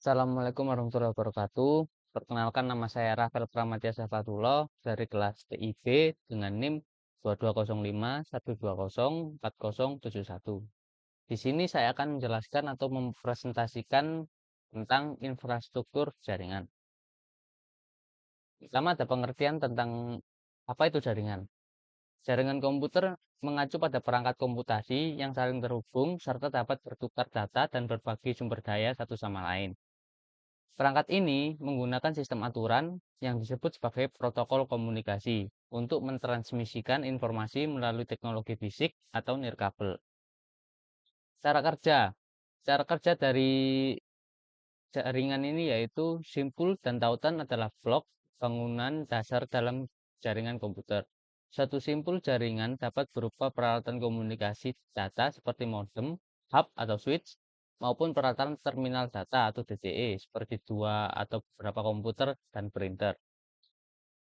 Assalamualaikum warahmatullahi wabarakatuh. Perkenalkan nama saya Rafael Pramadya Safatullah dari kelas TIB dengan NIM 220512040071. Di sini saya akan menjelaskan atau mempresentasikan tentang infrastruktur jaringan. Pertama ada pengertian tentang apa itu jaringan. Jaringan komputer mengacu pada perangkat komputasi yang saling terhubung serta dapat bertukar data dan berbagi sumber daya satu sama lain. Perangkat ini menggunakan sistem aturan yang disebut sebagai protokol komunikasi untuk mentransmisikan informasi melalui teknologi fisik atau nirkabel. Cara kerja. Cara kerja dari jaringan ini yaitu simpul dan tautan adalah blok bangunan dasar dalam jaringan komputer. Satu simpul jaringan dapat berupa peralatan komunikasi data seperti modem, hub atau switch, maupun peralatan terminal data atau DTE seperti dua atau beberapa komputer dan printer.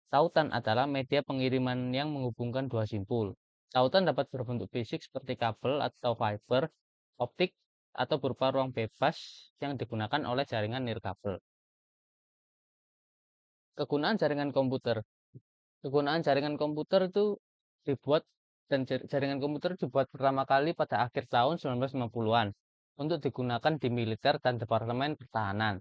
Tautan adalah media pengiriman yang menghubungkan dua simpul. Tautan dapat berbentuk fisik seperti kabel atau fiber optik atau berupa ruang bebas yang digunakan oleh jaringan nirkabel. Kegunaan jaringan komputer. Kegunaan jaringan komputer itu dibuat dan jaringan komputer dibuat pertama kali pada akhir tahun 1950-an untuk digunakan di militer dan Departemen Pertahanan.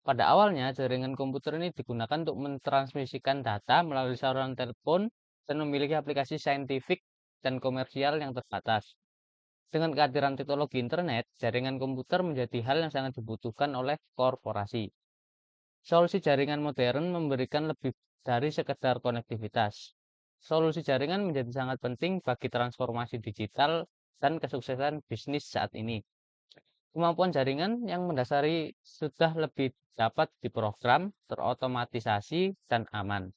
Pada awalnya, jaringan komputer ini digunakan untuk mentransmisikan data melalui saluran telepon dan memiliki aplikasi saintifik dan komersial yang terbatas. Dengan kehadiran teknologi internet, jaringan komputer menjadi hal yang sangat dibutuhkan oleh korporasi. Solusi jaringan modern memberikan lebih dari sekedar konektivitas. Solusi jaringan menjadi sangat penting bagi transformasi digital dan kesuksesan bisnis saat ini. Kemampuan jaringan yang mendasari sudah lebih dapat diprogram, terotomatisasi, dan aman.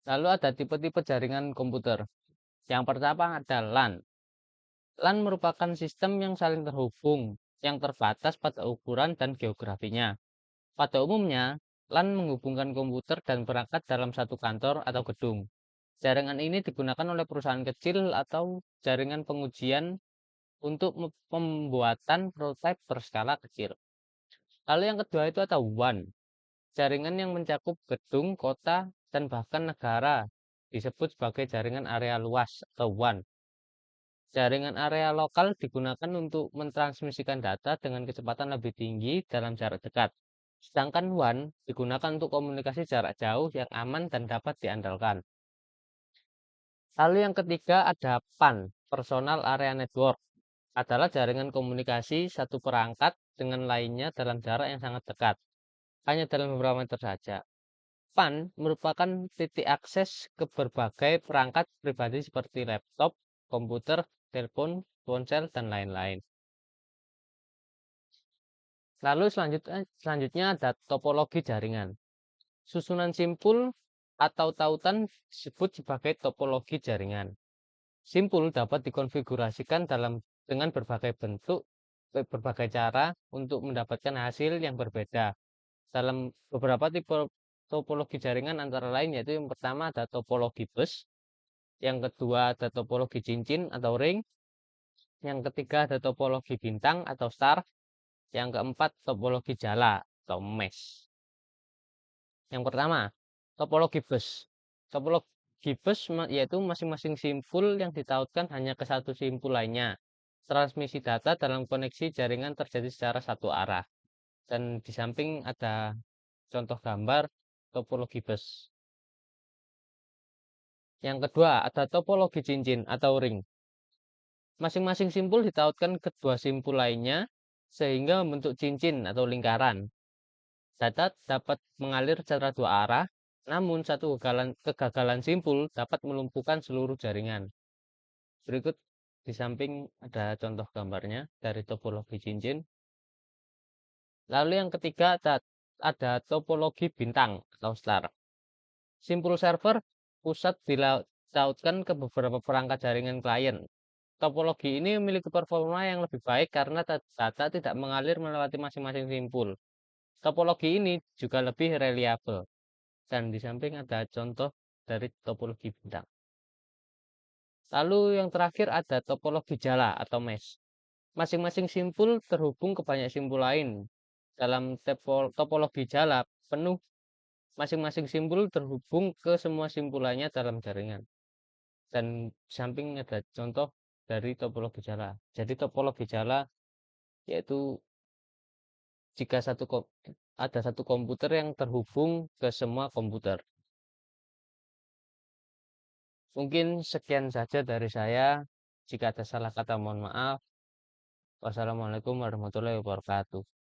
Lalu ada tipe-tipe jaringan komputer. Yang pertama ada LAN. LAN merupakan sistem yang saling terhubung, yang terbatas pada ukuran dan geografinya. Pada umumnya, LAN menghubungkan komputer dan perangkat dalam satu kantor atau gedung. Jaringan ini digunakan oleh perusahaan kecil atau jaringan pengujian untuk pembuatan prototipe berskala kecil. Lalu yang kedua itu ada WAN, jaringan yang mencakup gedung, kota, dan bahkan negara, disebut sebagai jaringan area luas atau WAN. Jaringan area lokal digunakan untuk mentransmisikan data dengan kecepatan lebih tinggi dalam jarak dekat. Sedangkan WAN digunakan untuk komunikasi jarak jauh yang aman dan dapat diandalkan. Lalu yang ketiga ada PAN, Personal Area Network, adalah jaringan komunikasi satu perangkat dengan lainnya dalam jarak yang sangat dekat, hanya dalam beberapa meter saja. PAN merupakan titik akses ke berbagai perangkat pribadi seperti laptop, komputer, telepon, ponsel, dan lain-lain. Lalu selanjutnya ada topologi jaringan. Susunan simpul atau tautan disebut sebagai topologi jaringan. Simpul dapat dikonfigurasikan dengan berbagai bentuk, berbagai cara untuk mendapatkan hasil yang berbeda. Dalam beberapa tipe topologi jaringan antara lain yaitu yang pertama ada topologi bus, yang kedua ada topologi cincin atau ring, yang ketiga ada topologi bintang atau star, yang keempat topologi jala atau mesh. Yang pertama, topologi bus. Topologi bus yaitu masing-masing simpul yang ditautkan hanya ke satu simpul lainnya. Transmisi data dalam koneksi jaringan terjadi secara satu arah. Dan di samping ada contoh gambar topologi bus. Yang kedua, ada topologi cincin atau ring. Masing-masing simpul ditautkan ke dua simpul lainnya sehingga membentuk cincin atau lingkaran. Data dapat mengalir secara dua arah, namun satu kegagalan simpul dapat melumpuhkan seluruh jaringan. Berikut di samping ada contoh gambarnya dari topologi cincin. Lalu yang ketiga ada topologi bintang atau star. Simpul server pusat dilautkan ke beberapa perangkat jaringan klien. Topologi ini memiliki performa yang lebih baik karena data tidak mengalir melewati masing-masing simpul. Topologi ini juga lebih reliabel. Dan di samping ada contoh dari topologi bintang. Lalu yang terakhir ada topologi jala atau mesh. Masing-masing simpul terhubung ke banyak simpul lain. Dalam topologi jala penuh, masing-masing simpul terhubung ke semua simpul lainnya dalam jaringan. Dan samping ada contoh dari topologi jala. Jadi topologi jala yaitu jika ada satu komputer yang terhubung ke semua komputer. Mungkin sekian saja dari saya. Jika ada salah kata mohon maaf. Wassalamualaikum warahmatullahi wabarakatuh.